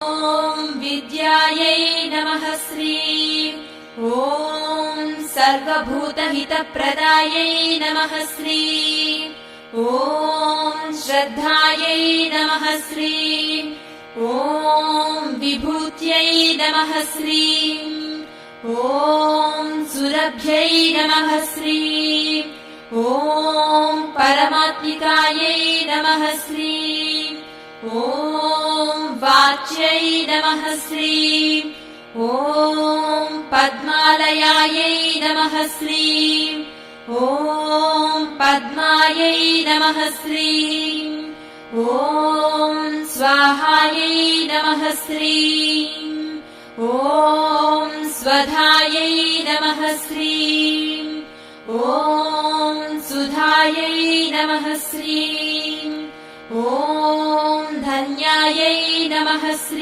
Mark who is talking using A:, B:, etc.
A: ॐ विद्यायै नमः श्रीं ॐ सर्वभूतहितप्रदायै नमः श्रीं ॐ श्रद्धायै नमः श्रीं ॐ विभूत्यै नमः श्रीं ॐ सुरभ्यै नमः श्रीं ॐ परमात्मिकायै नमः श्रीं ॐ वाच्यै नमः श्रीं ॐ पद्मालयायै नमः श्रीं ॐ पद्मायै नमः श्रीं ॐ स्वाहायै नमः श्रीं ॐ स्वधायै नमः श्रीं ॐ सुधायै नमः श्रीं ॐ धन्यायै नमः श्रीं